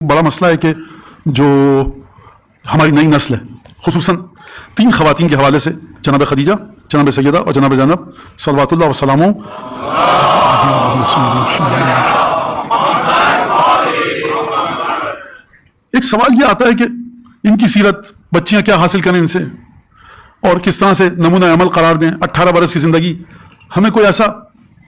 بڑا مسئلہ ہے کہ جو ہماری نئی نسل ہے خصوصاً 3 خواتین کے حوالے سے جناب خدیجہ، جناب سیدہ اور جناب زینب صلوات اللہ وسلامہ ایک سوال یہ آتا ہے کہ ان کی سیرت بچیاں کیا حاصل کریں ان سے اور کس طرح سے نمونہ عمل قرار دیں. 18 برس کی زندگی ہمیں کوئی ایسا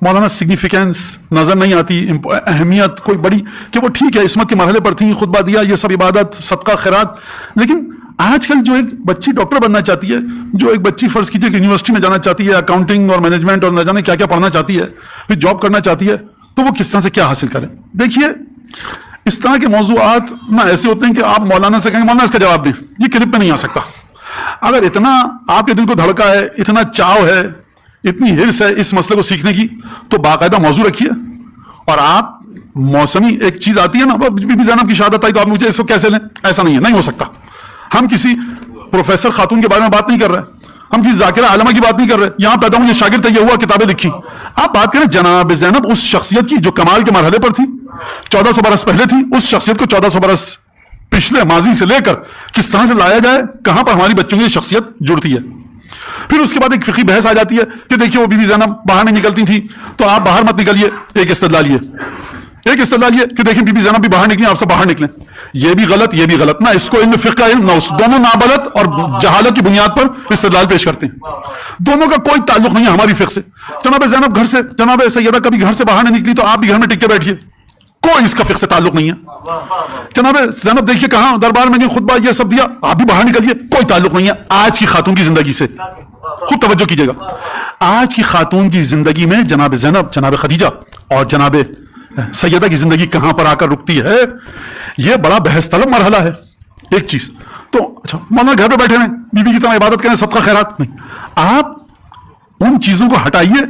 مولانا سگنیفیکینس نظر نہیں آتی، اہمیت کوئی بڑی کہ وہ ٹھیک ہے عصمت کے مرحلے پر تھیں، خطبہ دیا، یہ سب عبادت صدقہ خیرات. لیکن آج کل جو ایک بچی ڈاکٹر بننا چاہتی ہے، جو ایک بچی فرض کیجیے کہ یونیورسٹی میں جانا چاہتی ہے، اکاؤنٹنگ اور مینجمنٹ اور نہ جانے کیا کیا پڑھنا چاہتی ہے، پھر جاب کرنا چاہتی ہے، تو وہ کس طرح سے کیا حاصل کرے. دیکھیے اس طرح کے موضوعات نہ ایسے ہوتے ہیں کہ آپ مولانا سے کہیں مولانا اس کا جواب دیں، یہ کلپ میں نہیں آ سکتا. اگر اتنا آپ کے دل کو دھڑکا ہے، اتنا چاؤ ہے، اتنی ہرس ہے اس مسئلے کو سیکھنے کی، تو باقاعدہ موضوع رکھیے. اور آپ موسمی ایک چیز آتی ہے نا، بی بی زینب کی شہادت آئی تو آپ مجھے اس کو کیسے لیں، ایسا نہیں ہے، نہیں ہو سکتا. ہم کسی پروفیسر خاتون کے بارے میں بات نہیں کر رہے، ہم کسی ذاکرہ عالمہ کی بات نہیں کر رہے. یہاں پیدا ہوں یہ شاگرد ہے، یہ ہوا، کتابیں لکھی. آپ بات کریں جناب زینب اس شخصیت کی جو کمال کے مرحلے پر تھی، 1400 برس پہلے تھی. اس شخصیت کو 1400 برس پچھلے ماضی سے لے کر کس طرح سے لایا جائے، کہاں پر ہماری بچوں کی شخصیت جڑتی ہے. پھر اس کے بعد ایک فقہی بحث آ جاتی ہے کہ دیکھیے وہ بی بی زینب باہر نہیں نکلتی تھی تو آپ باہر مت نکلیے. ایک استدلال یہ کہ دیکھیں بی بی زینب بھی باہر نکلیں، آپ سے باہر نکلیں. یہ بھی غلط، یہ بھی غلط. نہ اس کو علم فقہ علم نہ اس، دونوں نابلد اور جہالت کی بنیاد پر استدلال پیش کرتے ہیں. دونوں کا کوئی تعلق نہیں ہے ہماری فقہ سے. جناب زینب گھر سے، جناب سیدہ کبھی گھر سے باہر نہیں نکلی تو آپ بھی گھر میں ٹک کے بیٹھیے، کوئی اس کا فقہ سے تعلق نہیں ہے. جناب زینب دیکھیے کہاں دربار میں خطبہ یہ سب دیا، آپ بھی باہر نکلیے، کوئی تعلق نہیں ہے آج کی خاتون کی زندگی سے. خود توجہ کیجیے گا، آج کی خاتون کی زندگی میں جناب زینب، جناب خدیجہ اور جناب سیدہ کی زندگی کہاں پر آ کر رکتی ہے، یہ بڑا بحث طلب مرحلہ ہے. ایک چیز تو اچھا مولانا گھر پہ بیٹھے ہیں، بی بی کی طرح عبادت کریں، صدقہ خیرات نہیں. آپ ان چیزوں کو ہٹائیے.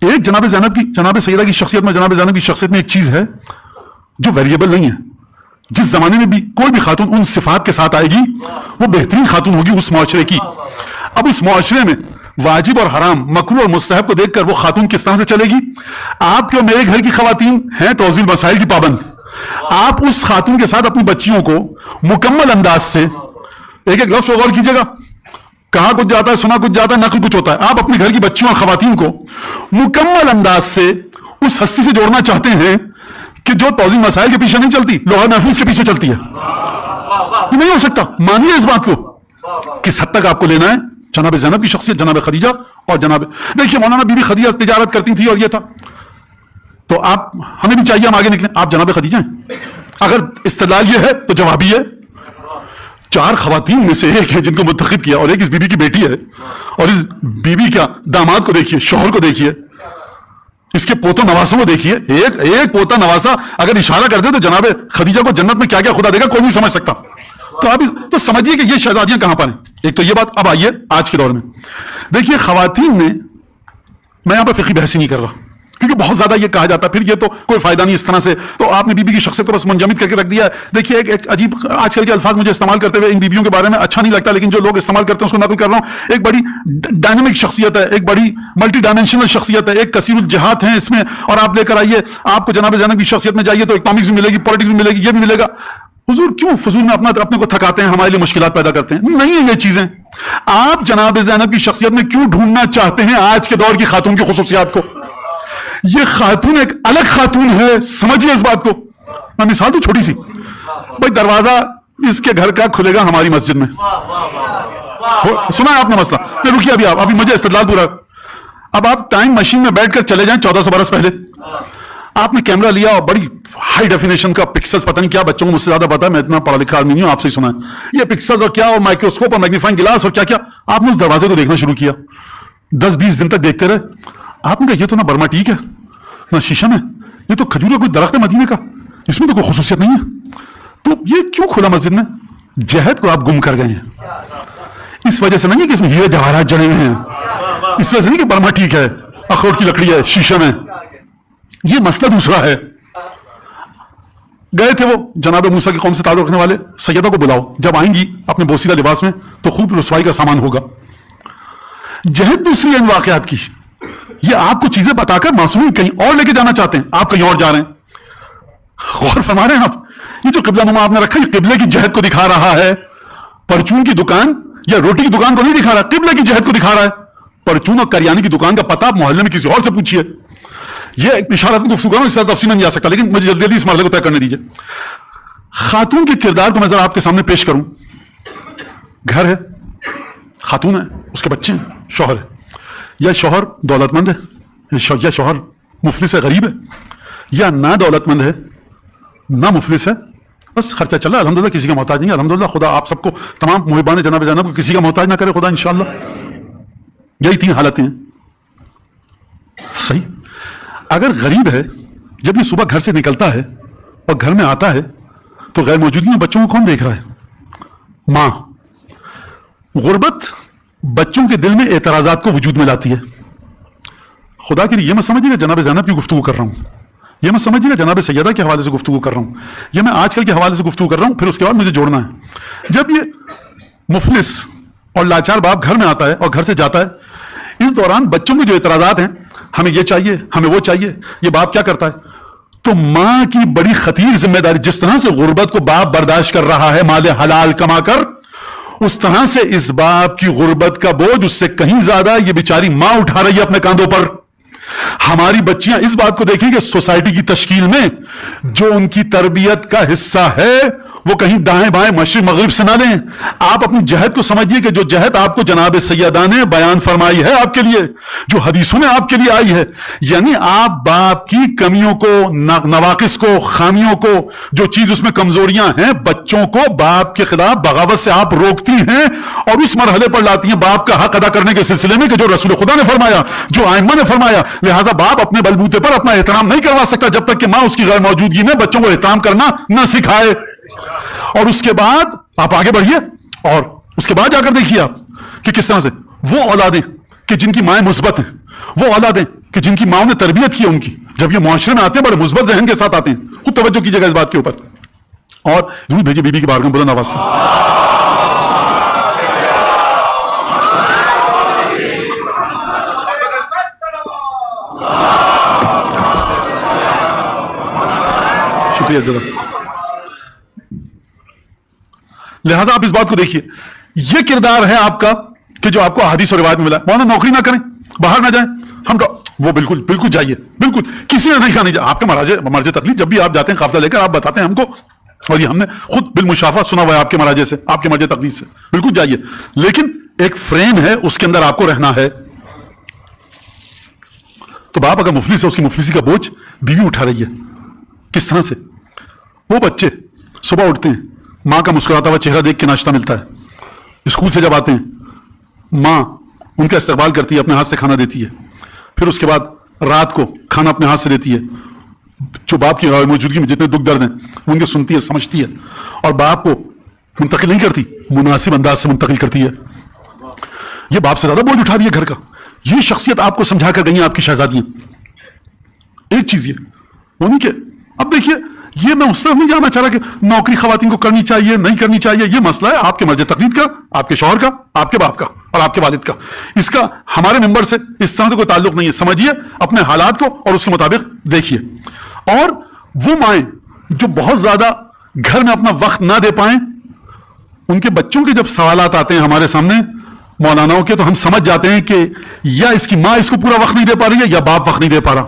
ایک جناب زینب کی، جناب سیدہ کی شخصیت میں، جناب زینب کی شخصیت میں ایک چیز ہے جو ویریبل نہیں ہے. جس زمانے میں بھی کوئی بھی خاتون ان صفات کے ساتھ آئے گی وہ بہترین خاتون ہوگی اس معاشرے کی. اب اس معاشرے میں واجب اور حرام، مکروہ اور مستحب کو دیکھ کر وہ خاتون کس طرح سے چلے گی. آپ کے اور میرے گھر کی خواتین ہیں توزیع مسائل کی پابند. آپ اس خاتون کے ساتھ اپنی بچیوں کو مکمل انداز سے، ایک ایک لفظ غور کیجیے گا، کہا کچھ جاتا ہے، سنا کچھ جاتا ہے، نقل کچھ ہوتا ہے. آپ اپنے گھر کی بچیوں اور خواتین کو مکمل انداز سے اس ہستی سے جوڑنا چاہتے ہیں کہ جو توزیع مسائل کے پیچھے نہیں چلتی، لوہا محفوظ کے پیچھے چلتی ہے. یہ نہیں ہو سکتا. مانیے اس بات کو. کس حد تک آپ کو لینا ہے جناب زینب کی شخصیت، جناب خدیجہ اور جناب، دیکھیے مولانا بی بی خدیجہ تجارت کرتی تھی اور یہ تھا، تو آپ ہمیں بھی چاہیے ہم آگے نکلیں. آپ جناب خدیجہ ہیں. اگر استدلال یہ ہے تو جواب یہ ہے. 4 خواتین میں سے ایک ہے جن کو منتخب کیا، اور ایک اس بی بی کی بیٹی ہے، اور اس بی بی کا داماد کو دیکھیے، شوہر کو دیکھیے، اس کے پوتا نواسوں کو دیکھیے. ایک پوتا نواسا اگر اشارہ کر دے تو جناب خدیجہ کو جنت میں کیا کیا خدا دے گا کوئی نہیں سمجھ سکتا. تو آپ تو سمجھیے کہ یہ شہزادیاں کہاں پر ہیں. ایک تو یہ بات. اب آئیے آج کے دور میں دیکھیے خواتین میں، میں یہاں پہ فقہی بحث ہی نہیں کر رہا کیونکہ بہت زیادہ یہ کہا جاتا ہے، پھر یہ تو کوئی فائدہ نہیں اس طرح سے. تو آپ نے بی بی کی شخصیت کو بس منجمد کر کے رکھ دیا ہے. دیکھیے ایک عجیب آج کل کے الفاظ مجھے استعمال کرتے ہوئے ان بیبیوں کے بارے میں اچھا نہیں لگتا، لیکن جو لوگ استعمال کرتے ہیں اس کو نقل کر رہا ہوں. ایک بڑی ڈائنامک شخصیت ہے، ایک بڑی ملٹی ڈائمینشنل شخصیت ہے، ایک کثیر الجہات ہیں اس میں. اور آپ لے کر آئیے، آپ کو جناب زینب کی شخصیت میں جائیے تو اکنامکس بھی ملے گی، پالیٹکس بھی ملے گی، یہ بھی ملے گا. حضور کیوں فضول میں اپنے کو تھکاتے ہیں، ہمارے لیے مشکلات پیدا کرتے ہیں. نہیں ہیں یہ چیزیں. آپ جناب زینب کی شخصیت میں کیوں ڈھونڈنا چاہتے ہیں آج کے دور کی خاتون کی خصوصیات کو؟ یہ خاتون ایک الگ خاتون ہے، سمجھیے اس بات کو. میں مثال تو چھوٹی سی، بھائی دروازہ اس کے گھر کا کھلے گا ہماری مسجد میں. سنا ہے آپ نے مسئلہ؟ میں رکیے ابھی مجھے استدلال پورا. اب آپ ٹائم مشین میں بیٹھ کر چلے جائیں 1400 برس پہلے. آپ نے کیمرہ لیا اور بڑی ہائی ڈیفینیشن کا پکسلز، پتہ نہیں کیا، بچوں کو مجھ سے زیادہ پتا ہے، میں اتنا پڑھا لکھا آدمی نہیں ہوں، آپ سے سنا ہے یہ پکسلز اور کیا، اور مائکروسکوپ اور میگنیفائنگ گلاس اور کیا کیا. آپ نے اس دروازے کو دیکھنا شروع کیا، 10-20 دن تک دیکھتے رہے. آپ نے کہا یہ تو نہ برما ٹیک ہے نہ شیشم ہے، یہ تو کھجور کا کوئی درخت ہے مدینے کا، اس میں تو کوئی خصوصیت نہیں ہے. تو یہ کیوں کھلا مسجد میں؟ جہد کو آپ گم کر گئے ہیں. اس وجہ سے نہیں کہ اس میں ہیرے جواہرات جڑے ہوئے ہیں، اس وجہ سے نہیں کہ برما ٹیک ہے، اخروٹ کی لکڑی ہے، شیشم ہے. یہ مسئلہ دوسرا ہے. گئے تھے وہ جناب موسیٰ کی قوم سے تعلق رکھنے والے، سیدہ کو بلاؤ، جب آئیں گی اپنے بوسیدہ لباس میں تو خوب رسوائی کا سامان ہوگا. جہد دوسری ہے ان واقعات کی. یہ آپ کو چیزیں بتا کر معصوم کہیں اور لے کے جانا چاہتے ہیں، آپ کہیں اور جا رہے ہیں. غور فرما رہے ہیں آپ؟ یہ جو قبلہ نما آپ نے رکھا یہ قبلے کی جہت کو دکھا رہا ہے. پرچون کی دکان یا روٹی کی دکان کو نہیں دکھا رہا, قبلے کی جہت کو دکھا رہا ہے. پرچون اور کریانے کی دکان کا پتہ آپ محلے میں کسی اور سے پوچھیے. یہ ایک اشارت گفتگو ہے, اس سے تفصیل میں نہیں جا سکتا, لیکن مجھے جلدی جلدی اس مرحلے کو طے کرنے دیجیے. خاتون کے کردار کو میں ذرا آپ کے سامنے پیش کروں. گھر ہے, خاتون ہے, اس کے بچے ہیں, شوہر ہے. یا شوہر دولت مند ہے, یا شوہر مفلس ہے, غریب ہے, یا نہ دولت مند ہے نہ مفلس ہے, بس خرچہ چل رہا ہے الحمدللہ, کسی کا محتاج نہیں ہے الحمدللہ. خدا آپ سب کو تمام محبان جناب زینب کو کسی کا محتاج نہ کرے خدا انشاءاللہ. یہی تین حالتیں ہیں. صحیح. اگر غریب ہے, جب یہ صبح گھر سے نکلتا ہے اور گھر میں آتا ہے تو غیر موجودگی میں بچوں کو کون دیکھ رہا ہے؟ ماں. غربت بچوں کے دل میں اعتراضات کو وجود میں لاتی ہے. خدا کے لیے یہ مت سمجھیے گا جناب زینب کی گفتگو کر رہا ہوں, یہ مت سمجھیے گا جناب سیدہ کے حوالے سے گفتگو کر رہا ہوں, یہ میں آج کل کے حوالے سے گفتگو کر رہا ہوں, پھر اس کے بعد مجھے جوڑنا ہے. جب یہ مفلس اور لاچار باپ گھر میں آتا ہے اور گھر سے جاتا ہے, اس دوران بچوں کے جو اعتراضات ہیں, ہمیں یہ چاہیے, ہمیں وہ چاہیے, یہ باپ کیا کرتا ہے؟ تو ماں کی بڑی خطیر ذمہ داری, جس طرح سے غربت کو باپ برداشت کر رہا ہے مال حلال کما کر, اس طرح سے اس باپ کی غربت کا بوجھ اس سے کہیں زیادہ یہ بیچاری ماں اٹھا رہی ہے اپنے کاندھوں پر. ہماری بچیاں اس بات کو دیکھیں کہ سوسائٹی کی تشکیل میں جو ان کی تربیت کا حصہ ہے وہ کہیں دائیں بائیں مشرق مغرب سے نہ لیں. آپ اپنی جہت کو سمجھیے کہ جو جہت آپ کو جناب سیدہ نے بیان فرمائی ہے آپ کے لیے, جو حدیثوں میں آپ کے لیے آئی ہے, یعنی آپ باپ کی کمیوں کو, نواقص کو, خامیوں کو, جو چیز اس میں کمزوریاں ہیں, بچوں کو باپ کے خلاف بغاوت سے آپ روکتی ہیں اور اس مرحلے پر لاتی ہیں باپ کا حق ادا کرنے کے سلسلے میں کہ جو رسول خدا نے فرمایا, جو ائمہ نے فرمایا. لہذا باپ اپنے بلبوتے پر اپنا احترام نہیں کروا سکتا جب تک کہ ماں اس کی غیر موجودگی میں بچوں کو احترام کرنا نہ سکھائے. اور اس کے بعد آپ آگے بڑھیے اور اس کے بعد جا کر دیکھیے آپ کہ کس طرح سے وہ اولادیں کہ جن کی مائیں مثبت ہیں, وہ اولادیں کہ جن کی ماں نے تربیت کی ان کی, جب یہ معاشرے میں آتے ہیں بڑے مثبت ذہن کے ساتھ آتے ہیں. خود توجہ کیجیے گا اس بات کے اوپر. اور ضرور بھیجیے بی بی کی بارگاہ میں بلند آواز سے. شکریہ جزاک. لہٰذا آپ اس بات کو دیکھیے, یہ کردار ہے آپ کا کہ جو آپ کو احادیث اور روایت میں ملا. مولانا نوکری نہ کریں, باہر نہ جائیں, ہم وہ بالکل جائیے, بالکل کسی نے نہیں کہا نہیں. آپ کے مراجع تقلید جب بھی آپ جاتے ہیں قافلہ لے کر آپ بتاتے ہیں ہم کو, اور یہ ہم نے خود بالمشافہ سنا ہوا ہے آپ کے مراجع سے, آپ کے مرجع تقلید سے. بالکل جائیے, لیکن ایک فریم ہے اس کے اندر آپ کو رہنا ہے. تو باپ اگر مفلس ہے, اس کی مفلسی کا بوجھ بیوی اٹھا رہی ہے. کس طرح سے؟ وہ بچے صبح اٹھتے ہیں, ماں کا مسکراتا ہوا چہرہ دیکھ کے ناشتہ ملتا ہے. اسکول سے جب آتے ہیں ماں ان کا استقبال کرتی ہے, اپنے ہاتھ سے کھانا دیتی ہے. پھر اس کے بعد رات کو کھانا اپنے ہاتھ سے دیتی ہے. جو باپ کی موجودگی میں جتنے دکھ درد ہیں ان کے سنتی ہے, سمجھتی ہے, اور باپ کو منتقل نہیں کرتی, مناسب انداز سے منتقل کرتی ہے. یہ باپ سے زیادہ بوجھ اٹھا رہی ہے گھر کا. یہ شخصیت آپ کو سمجھا کر گئی ہیں آپ کی شہزادیاں. ایک چیز یہ وہ نہیں کہ اب دیکھیے, یہ میں اس طرف نہیں جانا چاہ رہا کہ نوکری خواتین کو کرنی چاہیے نہیں کرنی چاہیے. یہ مسئلہ ہے آپ کے مرجع تقلید کا, آپ کے شوہر کا, آپ کے باپ کا اور آپ کے والد کا. اس کا ہمارے ممبر سے اس طرح سے کوئی تعلق نہیں ہے. سمجھیے اپنے حالات کو اور اس کے مطابق دیکھیے. اور وہ مائیں جو بہت زیادہ گھر میں اپنا وقت نہ دے پائیں, ان کے بچوں کے جب سوالات آتے ہیں ہمارے سامنے مولاناؤں کے, تو ہم سمجھ جاتے ہیں کہ یا اس کی ماں اس کو پورا وقت نہیں دے پا رہی ہے یا باپ وقت نہیں دے پا رہا.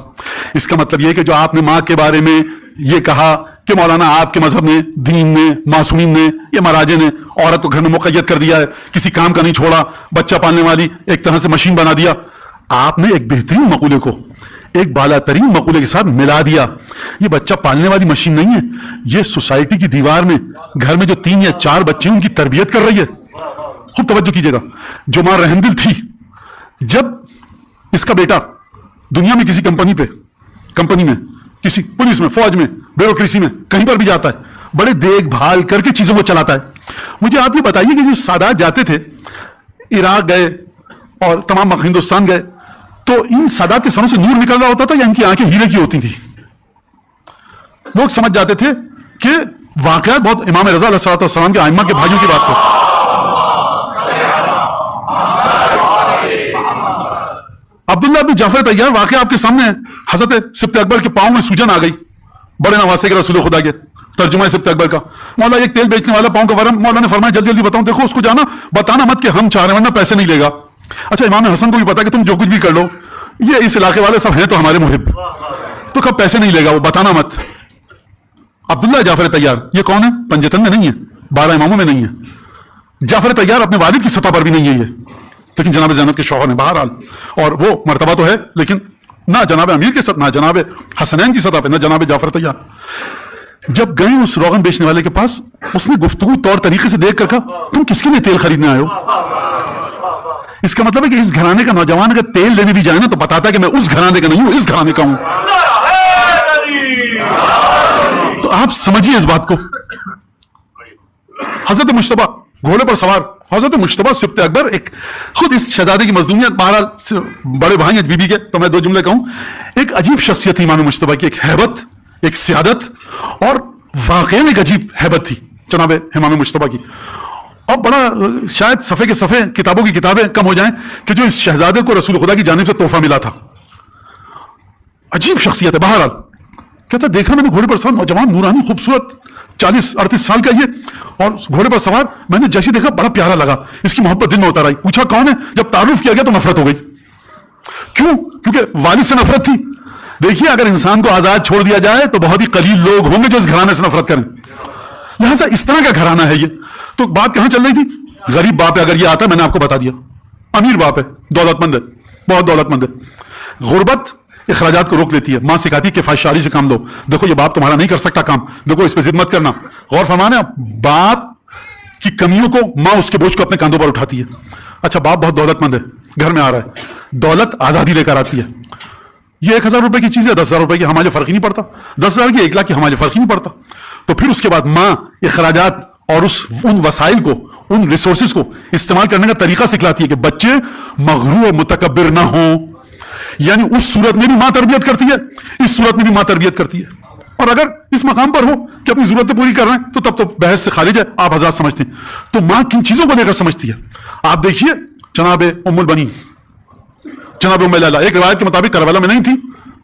اس کا مطلب یہ کہ جو آپ نے ماں کے بارے میں یہ کہا کہ مولانا آپ کے مذہب نے, دین نے, معصومین نے, یہ مراجع نے عورت کو گھر میں مقید کر دیا ہے, کسی کام کا نہیں چھوڑا, بچہ پالنے والی ایک طرح سے مشین بنا دیا. آپ نے ایک بہترین مقولے کو ایک بالا ترین مقولے کے ساتھ ملا دیا. یہ بچہ پالنے والی مشین نہیں ہے, یہ سوسائٹی کی دیوار میں گھر میں جو 3 یا 4 بچے ان کی تربیت کر رہی ہے. خوب توجہ کیجیے گا. جو ماں رحمدل تھی, جب اس کا بیٹا دنیا میں کسی کمپنی میں, کسی پولیس میں, فوج میں, بیوروکریسی میں, کہیں پر بھی جاتا ہے, بڑے دیکھ بھال کر کے چیزوں کو چلاتا ہے. مجھے آپ یہ بتائیے کہ جو سادات جاتے تھے, عراق گئے اور تمام ہندوستان گئے, تو ان سادات کے سروں سے نور نکل رہا ہوتا تھا یا ان کی آنکھیں ہیرے کی ہوتی تھی؟ لوگ سمجھ جاتے تھے کہ واقعات بہت امام رضا علیہ السلام کے ائمہ کے بھائیوں کی بات کو. عبداللہ بن جعفر طیار واقعہ آپ کے سامنے ہے. حضرت سبط اکبر کے پاؤں میں سوجن آ گئی, بڑے نواسے کے رسول خدا کے ترجمہ سبت اکبر کا. مولا ایک تیل بیچنے والا پاؤں کا ورم, مولا نے فرمایا جلدی جلدی بتاؤں. دیکھو اس کو جانا بتانا مت کہ ہم چاہ رہے ہیں ورنہ پیسے نہیں لے گا. اچھا امام حسن کو بھی پتا کہ تم جو کچھ بھی کر لو, یہ اس علاقے والے سب ہیں تو ہمارے محب, تو کب پیسے نہیں لے گا, وہ بتانا مت. عبداللہ جعفر طیار یہ کون ہے؟ پنجتن میں نہیں ہے, 12 اماموں میں نہیں ہے. جعفر طیار اپنے والد کی سطح پر بھی نہیں ہے یہ, لیکن جناب زینب کے شوہر نے بہرحال, اور وہ مرتبہ تو ہے لیکن نہ جناب امیر کے ساتھ, نہ جناب حسنین کی سطح پہ, نہ جناب جعفر طیار. جب گئے اس روغن بیچنے والے کے پاس, اس نے گفتگو طور طریقے سے دیکھ کر کہا تم کس کے لیے تیل خریدنے آئے ہو؟ اس کا مطلب ہے کہ اس گھرانے کا نوجوان اگر تیل لینے بھی جائے نا تو بتاتا ہے کہ میں اس گھرانے کا نہیں ہوں, اس گھرانے کا ہوں. تو آپ سمجھیے اس بات کو. حضرت مجتبیٰ گھوڑے پر سوار, حضرت مجتبیٰ سبت اکبر ایک خود اس شہزادے کی مظلومیت, بہرحال بڑے بھائی ہیں بی بی کے, تو میں 2 جملے کہوں. ایک عجیب شخصیت تھی امام مجتبیٰ کی, ایک ہیبت, ایک سیادت, اور واقعی ایک عجیب ہیبت تھی جناب امام مجتبیٰ کی. اور بڑا شاید صفحے کے صفحے کتابوں کی کتابیں کم ہو جائیں کہ جو اس شہزادے کو رسول خدا کی جانب سے تحفہ ملا تھا. عجیب شخصیت ہے. بہرحال کہتا دیکھا میں نے گھوڑے پر سوار نوجوان نورانی خوبصورت 40-38 سال کا یہ, اور گھوڑے پر سوار, میں نے جیسے دیکھا بڑا پیارا لگا, اس کی محبت دل میں اتر آئی. پوچھا کون ہے؟ جب تعارف کیا گیا تو نفرت ہو گئی. کیوں؟ کیونکہ والد سے نفرت تھی. دیکھیے اگر انسان کو آزاد چھوڑ دیا جائے تو بہت ہی قلیل لوگ ہوں گے جو اس گھرانے سے نفرت کریں. لہٰذا اس طرح کا گھرانہ ہے یہ. تو بات کہاں چل رہی تھی؟ غریب باپ ہے, اگر یہ آتا ہے میں نے آپ کو بتا دیا, امیر باپ ہے, دولت مند ہے, بہت دولت مند ہے. غربت اخراجات کو روک لیتی ہے. ماں سکھاتی ہے کہ فحاشی سے کام لو. دیکھو یہ باپ تمہارا نہیں کر سکتا کام, دیکھو اس پہ ضد مت کرنا. غور فرمانا, باپ کی کمیوں کو ماں اس کے بوجھ کو اپنے کاندھوں پر اٹھاتی ہے. اچھا باپ بہت دولت مند ہے, گھر میں آ رہا ہے, دولت آزادی لے کر آتی ہے. یہ 1000 روپے کی چیز ہے, 10,000 روپے کی ہمارے فرق ہی نہیں پڑتا, 10,000 کی 1 لاکھ کی ہمارے فرق ہی نہیں پڑتا. تو پھر اس کے بعد ماں اخراجات اور ان وسائل کو, ان ریسورسز کو استعمال کرنے کا طریقہ سکھلاتی ہے کہ بچے مغرور و متکبر نہ ہوں. یعنی اس صورت میں بھی ماں تربیت کرتی ہے, اس صورت میں بھی ماں تربیت کرتی ہے. اور اگر اس مقام پر ہو کہ اپنی ضرورتیں پوری کر رہے ہیں تو تب تو بحث سے خارج ہے, آپ حضرات سمجھتے ہیں. تو ماں کن چیزوں کو لے کر سمجھتی ہے. آپ دیکھیے جناب ام البنین, جناب ام لیلہ, ایک روایت کے مطابق کربلا میں نہیں تھی,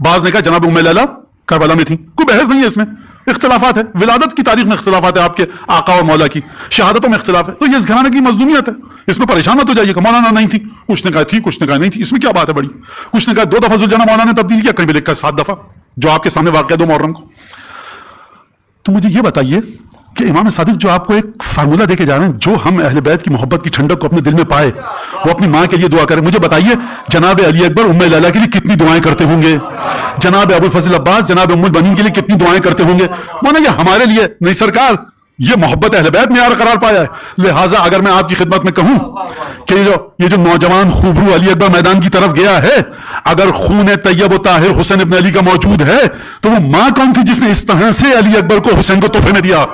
بعض نے کہا جناب ام لیلہ کربلا میں تھی. کوئی بحث نہیں ہے اس میں, اختلافات ہے. ولادت کی تاریخ میں اختلافات ہے, آپ کے آقا اور مولا کی شہادتوں میں اختلاف ہے. تو یہ اس گھرانے کی مظلومیت ہے, اس میں پریشان مت ہو جائیے کہ مولانا نہیں تھی, کچھ نے کہا تھی, کچھ نے کہا نہیں تھی. اس میں کیا بات ہے بڑی؟ کچھ نے کہا 2 دفعہ ذوالجناح مولانا نے تبدیل کیا, کہیں بھی لکھا 7 دفعہ, جو آپ کے سامنے واقعہ 2 محرم کو. تو مجھے یہ بتائیے کہ امام صادق جو آپ کو ایک فارمولہ دے کے جا رہے ہیں, جو ہم اہل بیت کی محبت کی ٹھنڈک کو اپنے دل میں پائے, وہ اپنی ماں کے لیے دعا کریں. مجھے بتائیے جناب علی اکبر ام لیلہ کے لیے کتنی دعائیں کرتے ہوں گے, جناب ابو الفضل عباس جناب ام البنین کے لیے کتنی دعائیں کرتے ہوں گے. مانا یہ ہمارے لیے نہیں سرکار, یہ محبت اہل بیت میں قرار پایا ہے. لہٰذا اگر میں آپ کی خدمت میں کہوں کہ یہ جو نوجوان خوبرو علی اکبر میدان کی طرف گیا ہے, اگر خون طیب و طاہر حسین ابن علی کا موجود ہے تو وہ ماں کون تھی جس نے اس طرح سے علی اکبر کو حسین کو تحفے میں دیا؟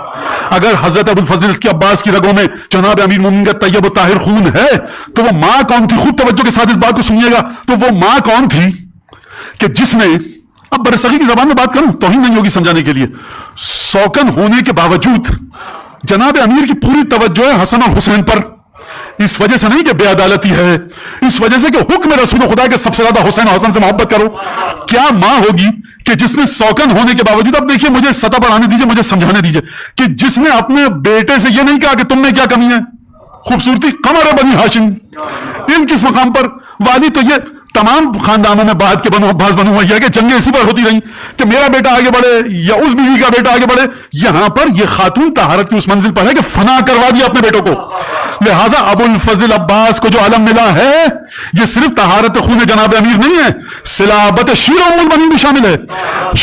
اگر حضرت ابو الفضل کی عباس کی رگوں میں جناب امیر مومنین کا طیب و طاہر خون ہے تو وہ ماں کون تھی؟ خود توجہ کے ساتھ اس بات کو سنیے گا. تو وہ ماں کون تھی کہ جس نے, اب برصغیر کی زبان میں بات کروں توہین نہیں ہوگی سمجھانے کے لیے, سوکن ہونے کے باوجود جناب امیر کی پوری توجہ ہے حسن اور حسین پر. اس وجہ سے نہیں کہ بے عدالتی ہے, اس وجہ سے کہ حکم رسول خدا کے سب سے زیادہ حسین اور حسن سے محبت کرو. کیا ماں ہوگی کہ جس نے سوکن ہونے کے باوجود, اب دیکھیے مجھے سطح پر آنے دیجیے, مجھے سمجھانے دیجیے, کہ جس نے اپنے بیٹے سے یہ نہیں کہا کہ تم میں کیا کمی ہے, خوبصورتی قمر بنی ہاشم, ان کس مقام پر والی. تو یہ تمام خاندانوں میں بعد کے بعض بنو ہوا یہ کہ جنگیں اسی پر ہوتی رہیں کہ میرا بیٹا آگے بڑھے یا اس بیوی کا بیٹا آگے بڑھے. یہاں پر یہ خاتون طہارت کی اس منزل پر ہے کہ فنا کروا دیا اپنے بیٹوں کو. لہٰذا ابو الفضل عباس کو جو علم ملا ہے یہ صرف طہارت خون جناب امیر نہیں ہے, صلابت شیر ام البنین بھی شامل ہے.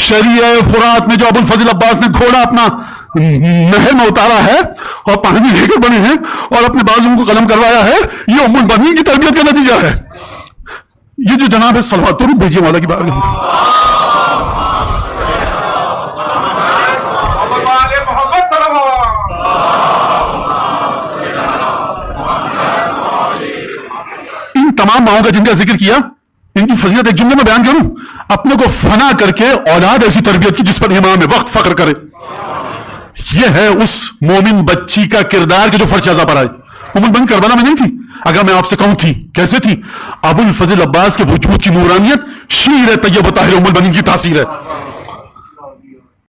شریع فرات میں جو ابو الفضل عباس نے گھوڑا اپنا نہر میں اتارا ہے اور پانی لے کر بنے ہیں اور اپنے بازو کو قلم کروایا ہے, یہ ام البنین کی تربیت کا نتیجہ ہے. یہ جو جناب ہے صلوات تو بھیجیے مولا کی بارگاہ میں. ان تمام ماؤں کا جن کا ذکر کیا, ان کی فضیلت ایک جملے میں بیان کروں, اپنے کو فنا کر کے اولاد ایسی تربیت کی جس پر امام وقت فخر کرے. یہ ہے اس مومن بچی کا کردار کہ جو فرش اعضا پر آئے. ام البنین کربلا میں نہیں تھی, اگر میں آپ سے کہوں تھی کیسے تھی, ابو الفضل عباس کے وجود کی نورانیت شیر طیب و طاہر ام البنین کی تاثیر ہے.